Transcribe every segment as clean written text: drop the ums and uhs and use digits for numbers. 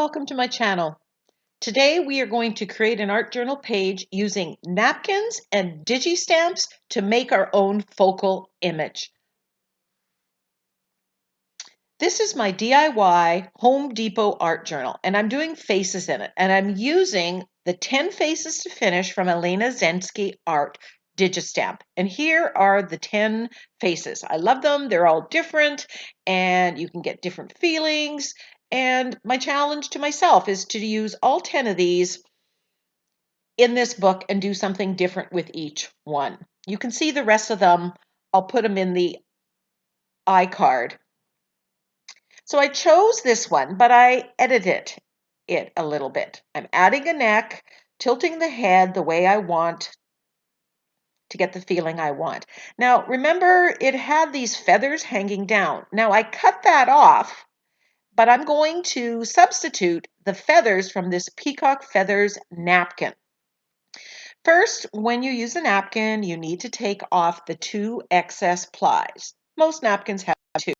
Welcome to my channel. Today we are going to create an art journal page using napkins and Digi stamps to make our own focal image. This is my DIY Home Depot art journal and I'm doing faces in it, and I'm using the 10 Faces to Finish from Elena Zensky Art Digistamp. And here are the 10 faces. I love them. They're all different and you can get different feelings. And my challenge to myself is to use all 10 of these in this book and do something different with each one. You can see the rest of them. I'll put them in the iCard. So I chose this one, but I edited it a little bit. I'm adding a neck, tilting the head the way I want to get the feeling I want. Now, remember, it had these feathers hanging down. Now, I cut that off, but I'm going to substitute the feathers from this Peacock Feathers napkin. First, when you use a napkin, you need to take off the 2 excess plies. Most napkins have 2.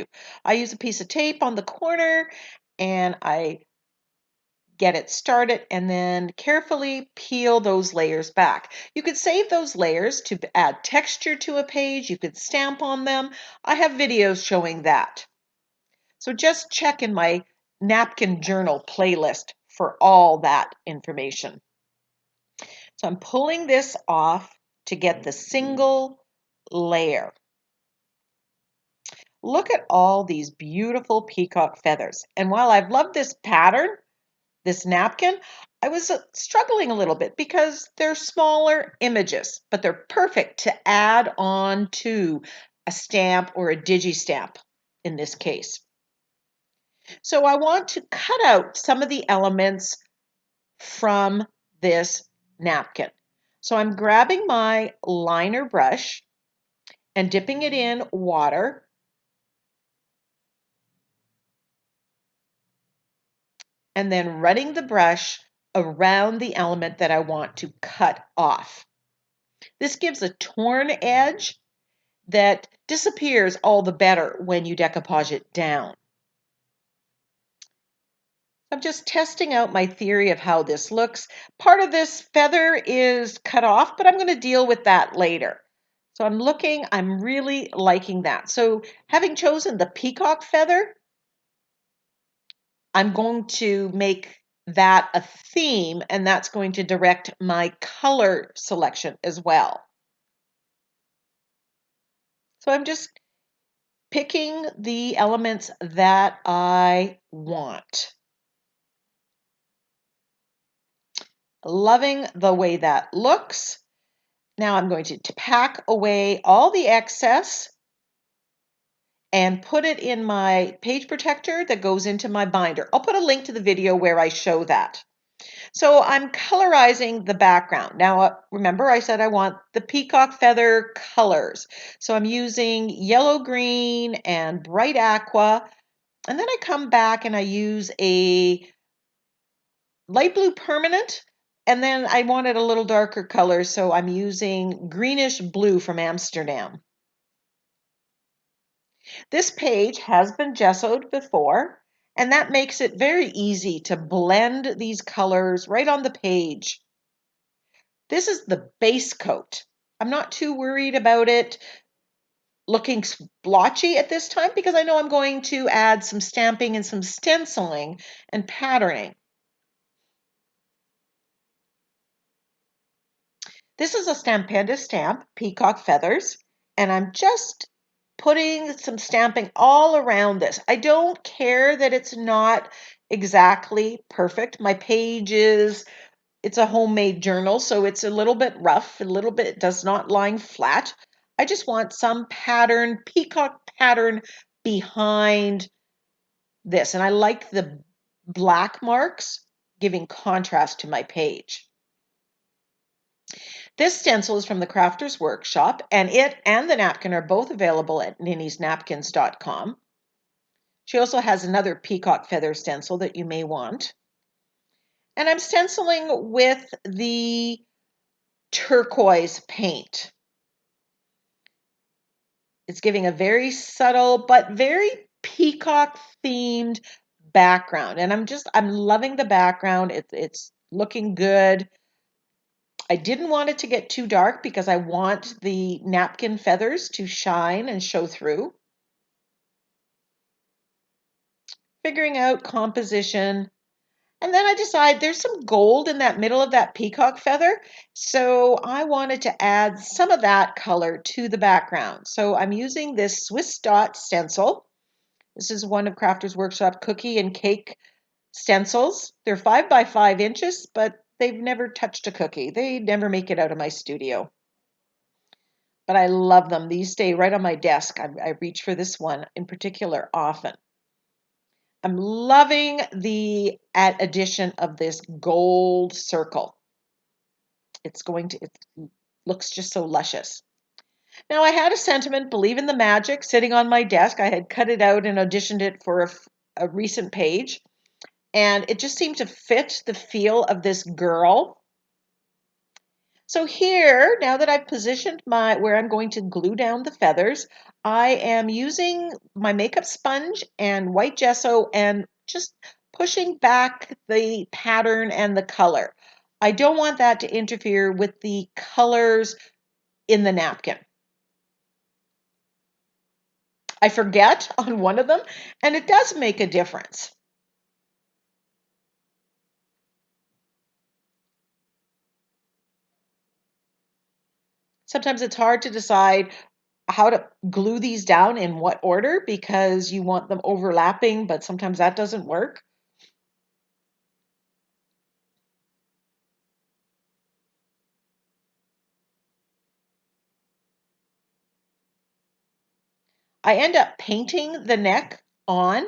I use a piece of tape on the corner and I get it started and then carefully peel those layers back. You could save those layers to add texture to a page. You could stamp on them. I have videos showing that. So just check in my napkin journal playlist for all that information. So I'm pulling this off to get the single layer. Look at all these beautiful peacock feathers. And while I've loved this pattern, this napkin, I was struggling a little bit because they're smaller images, but they're perfect to add on to a stamp or a Digi stamp in this case. So I want to cut out some of the elements from this napkin. So I'm grabbing my liner brush and dipping it in water. And then running the brush around the element that I want to cut off. This gives a torn edge that disappears all the better when you decoupage it down. I'm just testing out my theory of how this looks. Part of this feather is cut off, but I'm going to deal with that later. So I'm really liking that. So having chosen the peacock feather, I'm going to make that a theme, and that's going to direct my color selection as well. So I'm just picking the elements that I want. Loving the way that looks. Now I'm going to pack away all the excess and put it in my page protector that goes into my binder. I'll put a link to the video where I show that. So I'm colorizing the background. Now, remember I said I want the peacock feather colors. So I'm using yellow, green, and bright aqua. And then I come back and I use a light blue permanent. And then I wanted a little darker color, so I'm using greenish blue from Amsterdam. This page has been gessoed before, and that makes it very easy to blend these colors right on the page. This is the base coat. I'm not too worried about it looking splotchy at this time because I know I'm going to add some stamping and some stenciling and patterning. This is a Stampenda stamp, Peacock Feathers, and I'm just putting some stamping all around this. I don't care that it's not exactly perfect. My page it's a homemade journal, so it's a little bit rough, a little bit, it does not line flat. I just want some pattern, peacock pattern behind this. And I like the black marks giving contrast to my page. This stencil is from the Crafter's Workshop, and it and the napkin are both available at NinnysNapkins.com. She also has another peacock feather stencil that you may want. And I'm stenciling with the turquoise paint. It's giving a very subtle but very peacock themed background. And I'm loving the background. It's looking good. I didn't want it to get too dark because I want the napkin feathers to shine and show through. Figuring out composition. And then I decide there's some gold in that middle of that peacock feather. So I wanted to add some of that color to the background. So I'm using this Swiss dot stencil. This is one of Crafters Workshop cookie and cake stencils. They're 5 by 5 inches, but they've never touched a cookie. They never make it out of my studio. But I love them. These stay right on my desk. I reach for this one in particular often. I'm loving the addition of this gold circle. It looks just so luscious. Now I had a sentiment, believe in the magic, sitting on my desk. I had cut it out and auditioned it for a recent page. And it just seemed to fit the feel of this girl. So here, now that I've positioned where I'm going to glue down the feathers, I am using my makeup sponge and white gesso and just pushing back the pattern and the color. I don't want that to interfere with the colors in the napkin. I forget on one of them, and it does make a difference. Sometimes it's hard to decide how to glue these down in what order because you want them overlapping, but sometimes that doesn't work. I end up painting the neck on.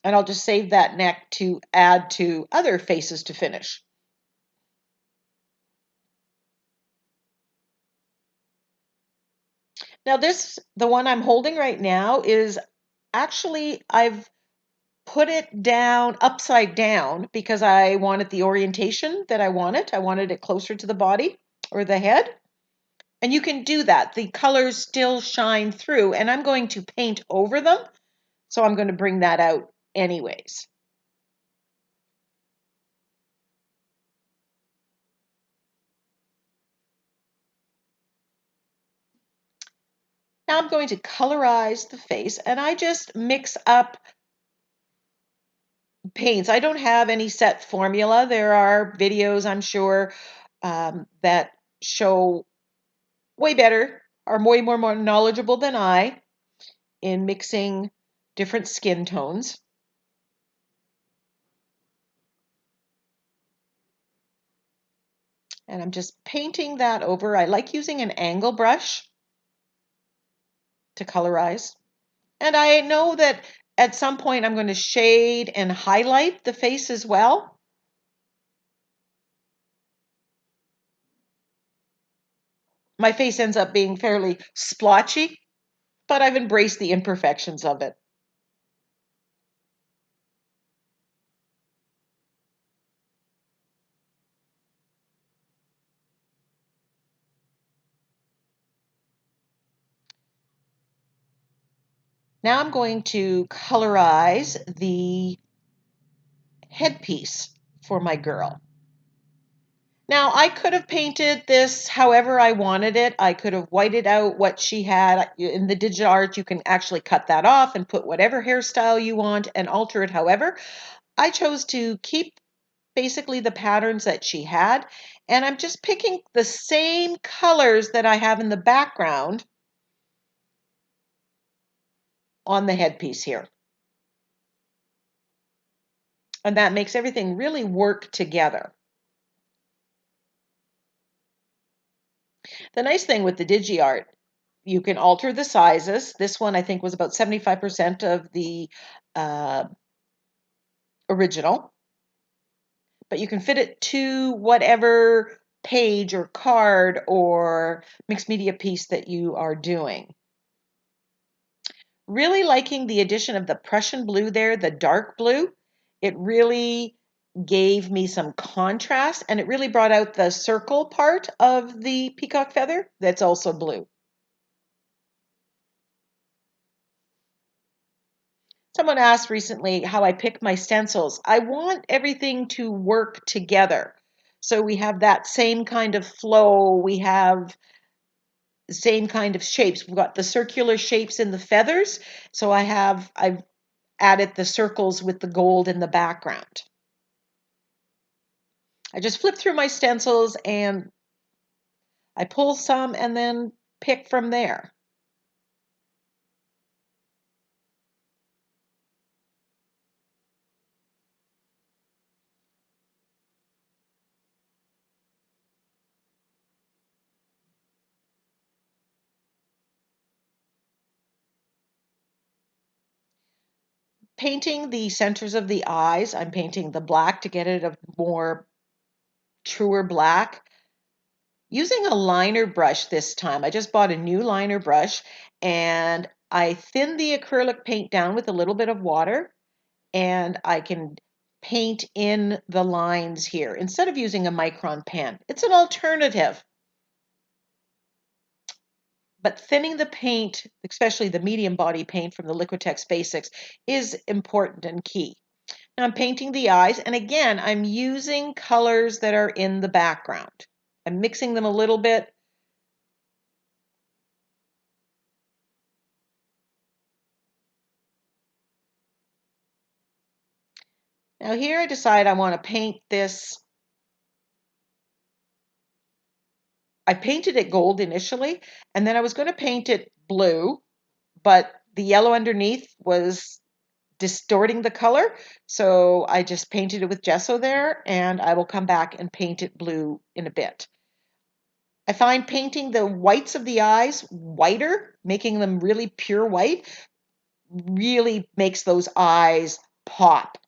And I'll just save that neck to add to other faces to finish. Now the one I'm holding right now is actually, I've put it down upside down because I wanted the orientation that I wanted. I wanted it closer to the body or the head. And you can do that. The colors still shine through, and I'm going to paint over them. So I'm going to bring that out anyways. Now I'm going to colorize the face, and I just mix up paints. I don't have any set formula. There are videos, I'm sure, that show way better, are way more knowledgeable than I in mixing different skin tones. And I'm just painting that over. I like using an angle brush to colorize. And I know that at some point I'm going to shade and highlight the face as well. My face ends up being fairly splotchy, but I've embraced the imperfections of it. Now I'm going to colorize the headpiece for my girl. Now I could have painted this however I wanted it. I could have whited out what she had. In the digital art, you can actually cut that off and put whatever hairstyle you want and alter it however. I chose to keep basically the patterns that she had, and I'm just picking the same colors that I have in the background on the headpiece here. And that makes everything really work together. The nice thing with the Digi art, you can alter the sizes. This one I think was about 75% of the uh, original, but you can fit it to whatever page or card or mixed media piece that you are doing. Really liking the addition of the Prussian blue there, the dark blue. It really gave me some contrast, and it really brought out the circle part of the peacock feather that's also blue. Someone asked recently how I pick my stencils. I want everything to work together. So we have that same kind of flow, we have the same kind of shapes. We've got the circular shapes in the feathers, so I've added the circles with the gold in the background. I just flip through my stencils and I pull some and then pick from there. Painting the centers of the eyes, I'm painting the black to get it a more truer black. Using a liner brush this time, I just bought a new liner brush and I thin the acrylic paint down with a little bit of water, and I can paint in the lines here instead of using a micron pen. It's an alternative. But thinning the paint, especially the medium body paint from the Liquitex Basics, is important and key. Now I'm painting the eyes, and again, I'm using colors that are in the background. I'm mixing them a little bit. Now here I decide I want to paint this. I painted it gold initially, and then I was going to paint it blue, but the yellow underneath was distorting the color, so I just painted it with gesso there, and I will come back and paint it blue in a bit. I find painting the whites of the eyes whiter, making them really pure white, really makes those eyes pop.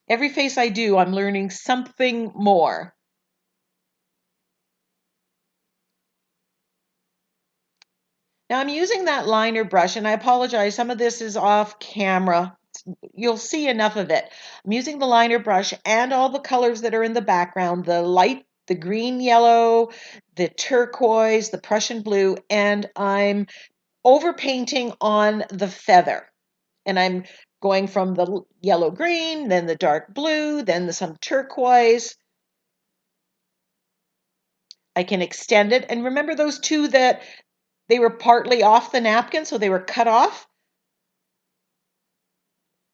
Every face I do, I'm learning something more. Now I'm using that liner brush, and I apologize, some of this is off camera. You'll see enough of it. I'm using the liner brush and all the colors that are in the background, the light, the green, yellow, the turquoise, the Prussian blue, and I'm overpainting on the feather. And I'm going from the yellow green, then the dark blue, then some turquoise. I can extend it. And remember those two that they were partly off the napkin, so they were cut off?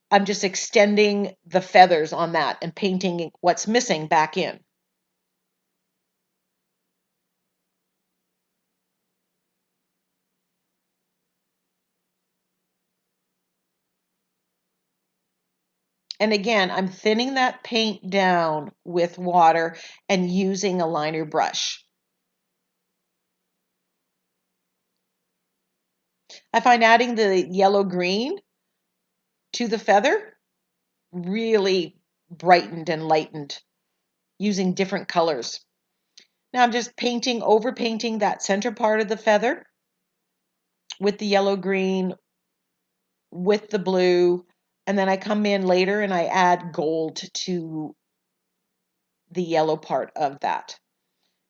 I'm just extending the feathers on that and painting what's missing back in. And again, I'm thinning that paint down with water and using a liner brush. I find adding the yellow-green to the feather really brightened and lightened using different colors. Now I'm just painting, overpainting that center part of the feather with the yellow-green, with the blue, and then I come in later and I add gold to the yellow part of that.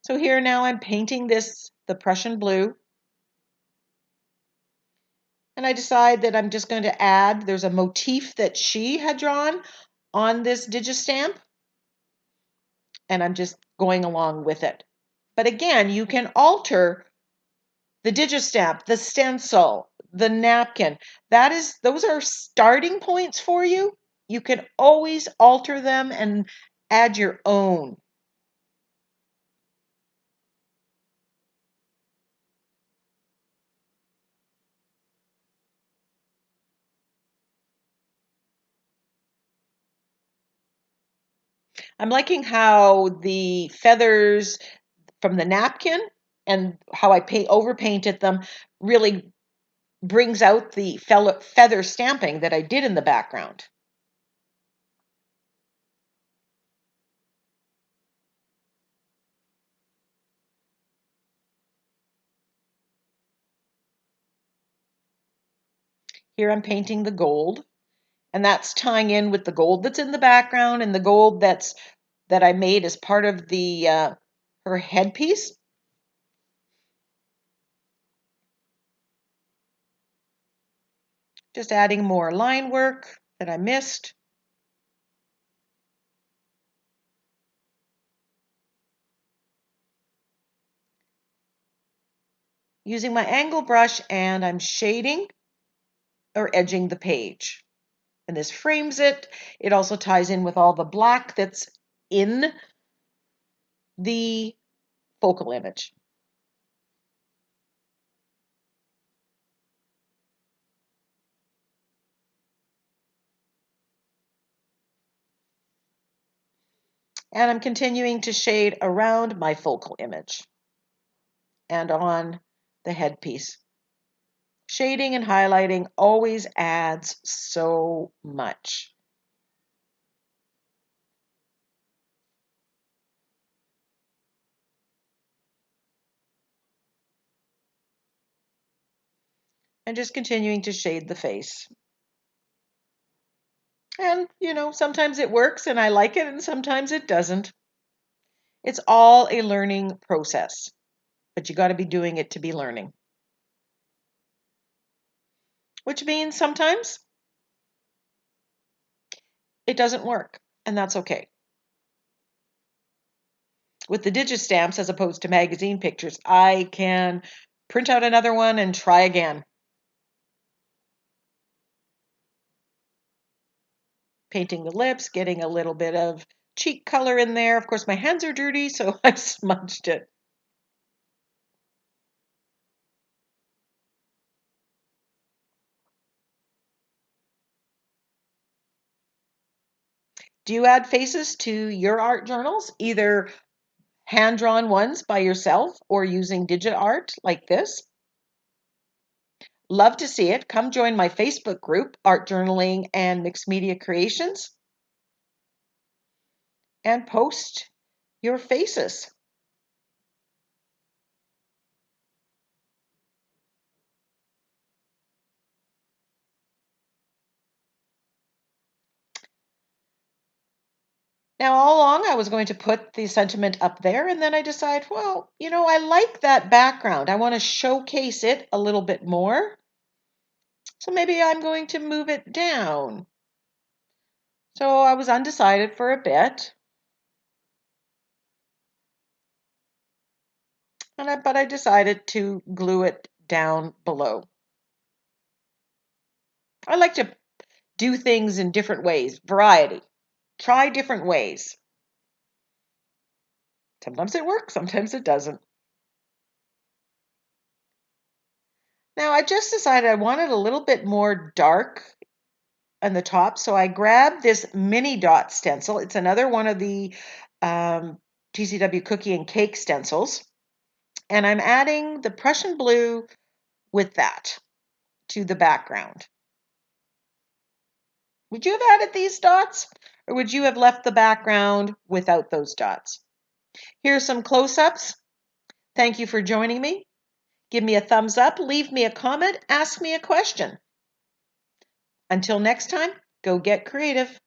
So here now I'm painting this, the Prussian blue, and I decide that I'm just going to add, there's a motif that she had drawn on this Digistamp, and I'm just going along with it. But again, you can alter the Digistamp, the stencil, the napkin. Those are starting points for you. You can always alter them and add your own. I'm liking how the feathers from the napkin and how I overpainted them really brings out the feather stamping that I did in the background. Here I'm painting the gold, And that's tying in with the gold that's in the background and the gold that I made as part of the her headpiece. Just adding more line work that I missed. Using my angle brush, and I'm shading or edging the page. And this frames it. It also ties in with all the black that's in the focal image. And I'm continuing to shade around my focal image and on the headpiece. Shading and highlighting always adds so much. And just continuing to shade the face. And, sometimes it works and I like it, and sometimes it doesn't. It's all a learning process, but you got to be doing it to be learning. Which means sometimes it doesn't work, and that's okay. With the Digistamps, as opposed to magazine pictures, I can print out another one and try again. Painting the lips, getting a little bit of cheek color in there. Of course, my hands are dirty, so I smudged it. Do you add faces to your art journals, either hand-drawn ones by yourself or using DigiArt like this? Love to see it. Come join my Facebook group, Art Journaling and Mixed Media Creations, and post your faces. Now, all along, I was going to put the sentiment up there, and then I decided, well, I like that background. I want to showcase it a little bit more. So maybe I'm going to move it down. So I was undecided for a bit. But I decided to glue it down below. I like to do things in different ways, variety. Try different ways. Sometimes it works, sometimes it doesn't. Now I just decided I wanted a little bit more dark on the top, so I grabbed this mini dot stencil. It's another one of the TCW cookie and cake stencils. And I'm adding the Prussian blue with that to the background. Would you have added these dots, or would you have left the background without those dots? Here's some close-ups. Thank you for joining me. Give me a thumbs up, leave me a comment, ask me a question. Until next time, go get creative.